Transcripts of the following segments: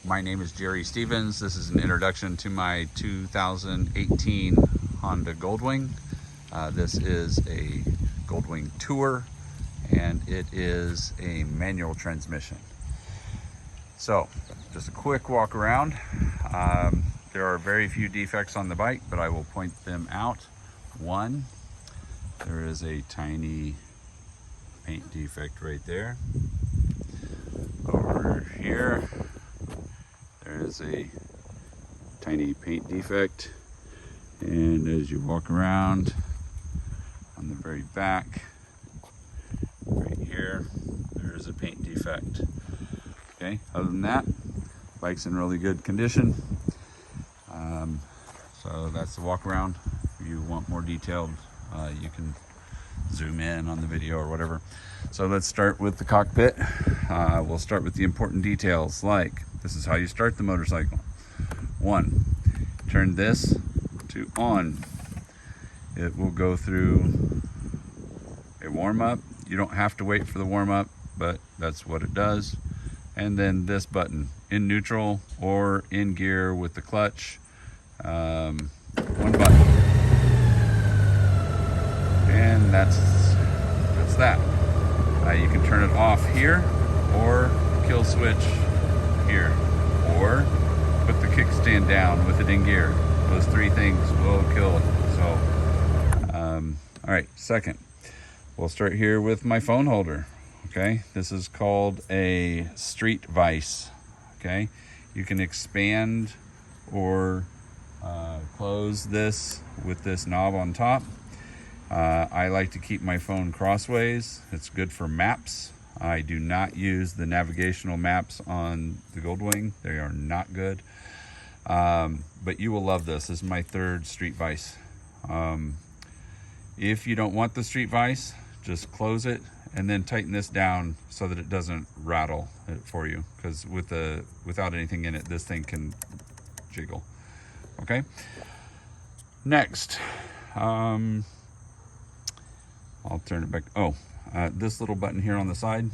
My name is Jerry Stevens. This is an introduction to my 2018 Honda Goldwing. This is a Goldwing Tour, and it is a manual transmission. So, just a quick walk around. There are very few defects on the bike, but I will point them out. One, there is a tiny paint defect right there. Over here, there is a tiny paint defect, and as you walk around on the very back, right here, there is a paint defect. Okay, other than that, bike's in really good condition. So that's the walk around. If you want more detailed, you can zoom in on the video or whatever. So let's start with the cockpit. We'll start with the important details, like this is how you start the motorcycle. 1, turn this to on. It will go through a warm-up. You don't have to wait for the warm-up, but that's what it does. And then this button, in neutral or in gear with the clutch. One button. And that's that. You can turn it off here, or kill switch here, or put the kickstand down with it in gear. Those three things will kill it. So, all right, second, we'll start here with my phone holder. Okay, this is called a street vise. Okay, you can expand or close this with this knob on top. I like to keep my phone crossways. It's good for maps. I do not use the navigational maps on the Goldwing. They are not good. But you will love this. This is my third street vise. If you don't want the street vise, just close it and then tighten this down so that it doesn't rattle it for you. Because without anything in it, this thing can jiggle. Okay. Next, I'll turn it back. This little button here on the side,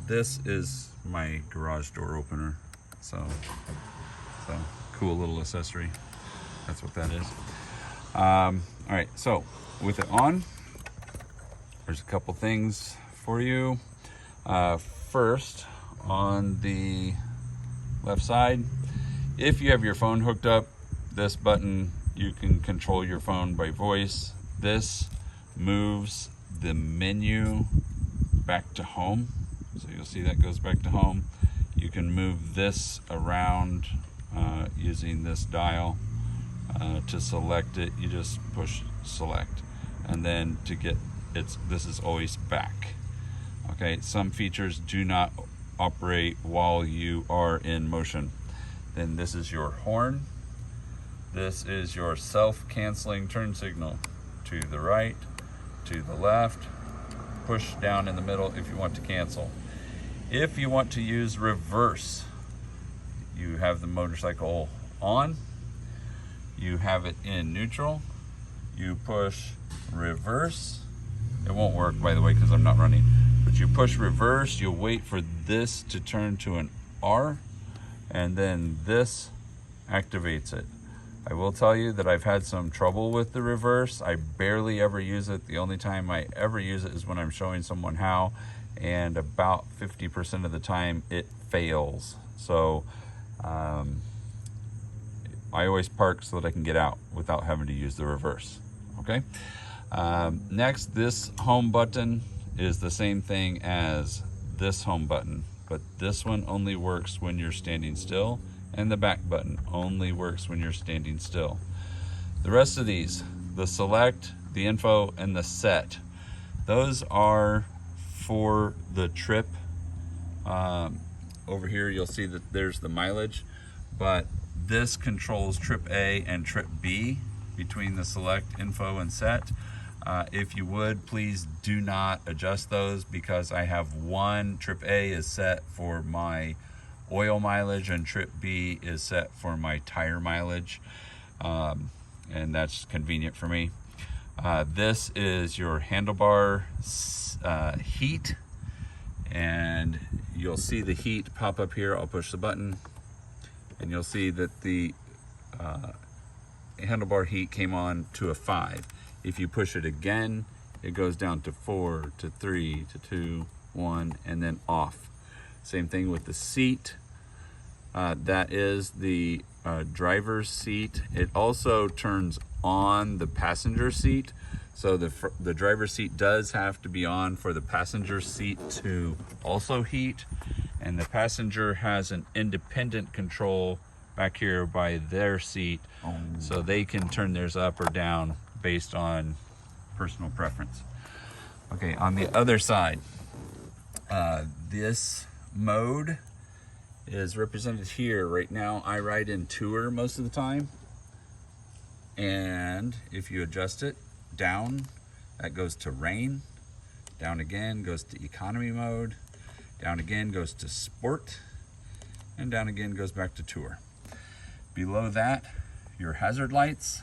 this is my garage door opener. So cool little accessory. That's what that is. All right, so with it on, there's a couple things for you. First, on the left side, if you have your phone hooked up, this button, you can control your phone by voice. This moves the menu back to home. So you'll see that goes back to home. You can move this around using this dial. To select it, you just push select. And then to get this is always back. Okay, some features do not operate while you are in motion. Then this is your horn. This is your self-canceling turn signal. To the right, to the left, push down in the middle if you want to cancel. If you want to use reverse, you have the motorcycle on, you have it in neutral, you push reverse. It won't work, by the way, because I'm not running, but you push reverse, you'll wait for this to turn to an R, and then this activates it. I will tell you that I've had some trouble with the reverse. I barely ever use it. The only time I ever use it is when I'm showing someone how, and about 50% of the time it fails. So I always park so that I can get out without having to use the reverse. Okay. Next, this home button is the same thing as this home button, but this one only works when you're standing still, and the back button only works when you're standing still. The rest of these, the select, the info, and the set, those are for the trip. Over here you'll see that there's the mileage, but this controls trip A and trip B between the select, info, and set. If you would, please do not adjust those, because I have one, trip A is set for my oil mileage and trip B is set for my tire mileage, and that's convenient for me. This is your handlebar heat and you'll see the heat pop up here. I'll push the button and you'll see that the handlebar heat came on to a 5. If you push it again, it goes down to 4, to 3, to 2, 1, and then off. Same thing with the seat. That is the driver's seat. It also turns on the passenger seat. So the driver's seat does have to be on for the passenger seat to also heat. And the passenger has an independent control back here by their seat. So they can turn theirs up or down based on personal preference. Okay, on the other side, this mode is represented here. Right now I ride in Tour most of the time, and if you adjust it down, that goes to rain, down again goes to economy mode, down again goes to sport, and down again goes back to Tour. Below that, your hazard lights.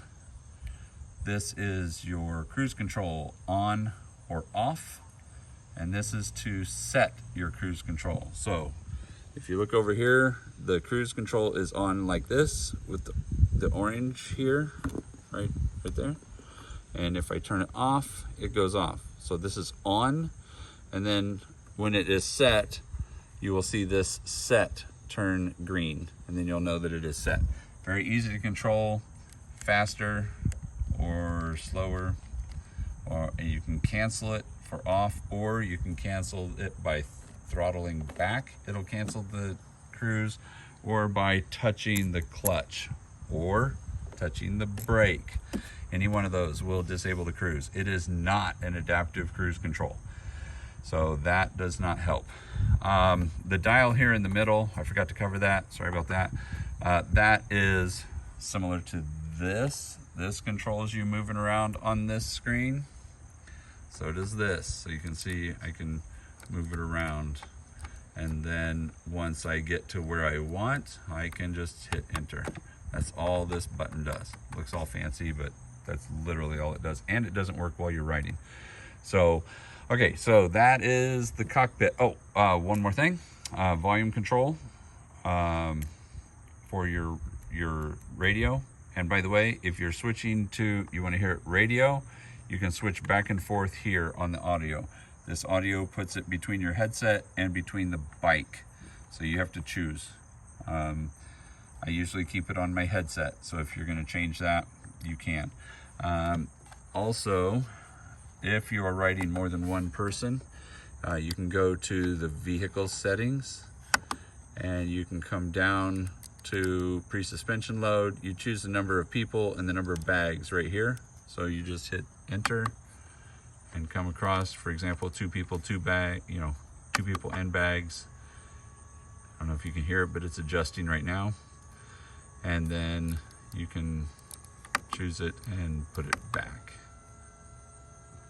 This is your cruise control on or off, and this is to set your cruise control. So if you look over here, the cruise control is on like this with the orange here, right there. And if I turn it off, it goes off. So this is on, and then when it is set, you will see this set turn green, and then you'll know that it is set. Very easy to control, faster or slower, and you can cancel it for off, or you can cancel it by throttling back. It'll cancel the cruise, or by touching the clutch or touching the brake. Any one of those will disable the cruise. It is not an adaptive cruise control, so that does not help. The dial here in the middle, I forgot to cover that, sorry about that. That is similar to this. This controls you moving around on this screen. So does this. So you can see I can move it around, and then once I get to where I want, I can just hit enter. That's all this button does. Looks all fancy, but that's literally all it does, and it doesn't work while you're riding. So okay, so that is the cockpit. Oh, one more thing, volume control for your radio. And by the way, if you're switching to, you want to hear it radio, you can switch back and forth here on the audio. This audio puts it between your headset and between the bike, so you have to choose. I usually keep it on my headset, so if you're going to change that, you can. Also, if you are riding more than one person, you can go to the vehicle settings, and you can come down to pre-suspension load. You choose the number of people and the number of bags right here. So you just hit enter and come across, for example, 2 people, 2 people and bags. I don't know if you can hear it, but it's adjusting right now. And then you can choose it and put it back.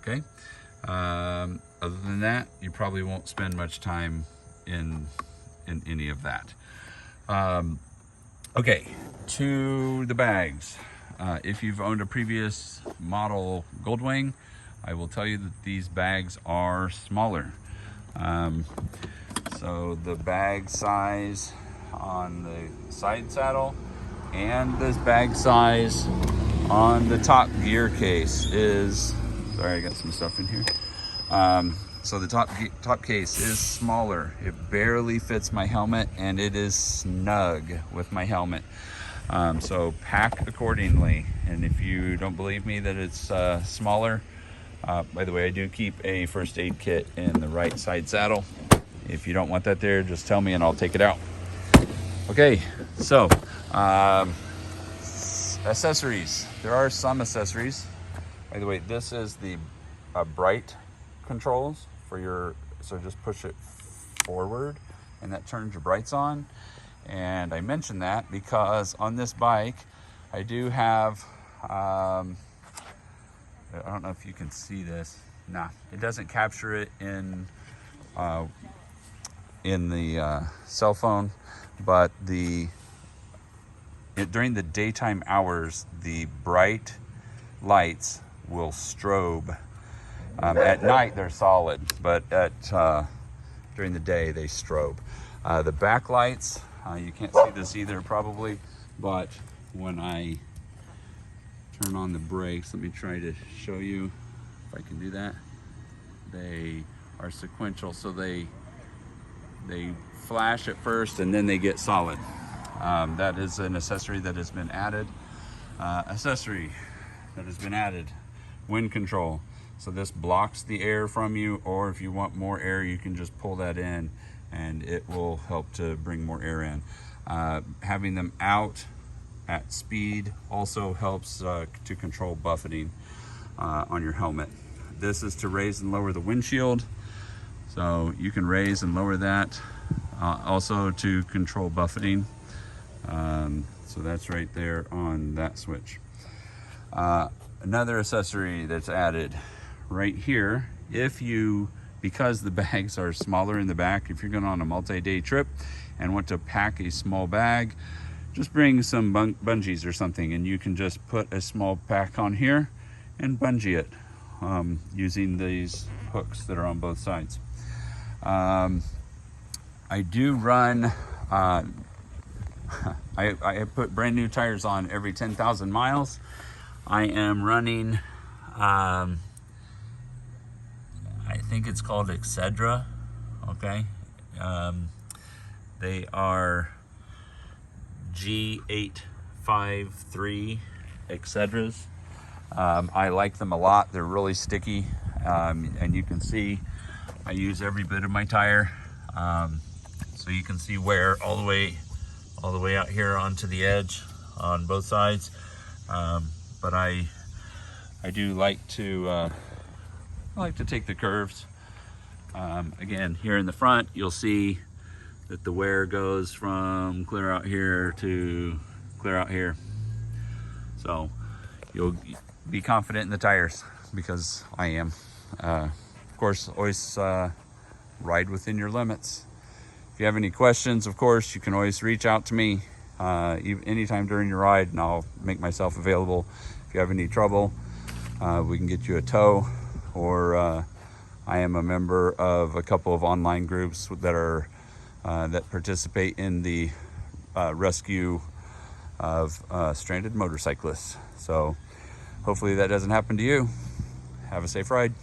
Okay. Other than that, you probably won't spend much time in any of that. Okay, to the bags. If you've owned a previous model Goldwing, I will tell you that these bags are smaller. So the bag size on the side saddle and this bag size on the top gear case is, sorry, I got some stuff in here. So the top case is smaller. It barely fits my helmet, and it is snug with my helmet. So pack accordingly. And if you don't believe me that it's smaller, by the way, I do keep a first aid kit in the right side saddle. If you don't want that there, just tell me and I'll take it out. Okay, so accessories. There are some accessories. By the way, this is the bright controls for your, so just push it forward and that turns your brights on. And I mentioned that because on this bike I do have I don't know if you can see this. Nah, it doesn't capture it in the cell phone, but during the daytime hours, the bright lights will strobe. At night they're solid, but during the day they strobe. The back lights, you can't see this either probably, but when I turn on the brakes, let me try to show you if I can do that. They are sequential, so they flash at first and then they get solid. That is an accessory that has been added. Wind control. So this blocks the air from you, or if you want more air, you can just pull that in and it will help to bring more air in. Having them out at speed also helps to control buffeting on your helmet. This is to raise and lower the windshield. So you can raise and lower that. Also to control buffeting. So that's right there on that switch. Another accessory that's added right here, because the bags are smaller in the back, if you're going on a multi-day trip and want to pack a small bag, just bring some bungees or something, and you can just put a small pack on here and bungee it using these hooks that are on both sides. I do run, I put brand new tires on every 10,000 miles. I am running, I think it's called Excedra, okay? They are G853 Excedras. I like them a lot. They're really sticky, and you can see I use every bit of my tire. So you can see wear all the way out here onto the edge on both sides. But I do like to take the curves. Again, here in the front, you'll see that the wear goes from clear out here to clear out here. So you'll be confident in the tires, because I am. Of course, always ride within your limits. If you have any questions, of course, you can always reach out to me anytime during your ride, and I'll make myself available. If you have any trouble, we can get you a tow, or I am a member of a couple of online groups that participate in the rescue of stranded motorcyclists. So hopefully that doesn't happen to you. Have a safe ride.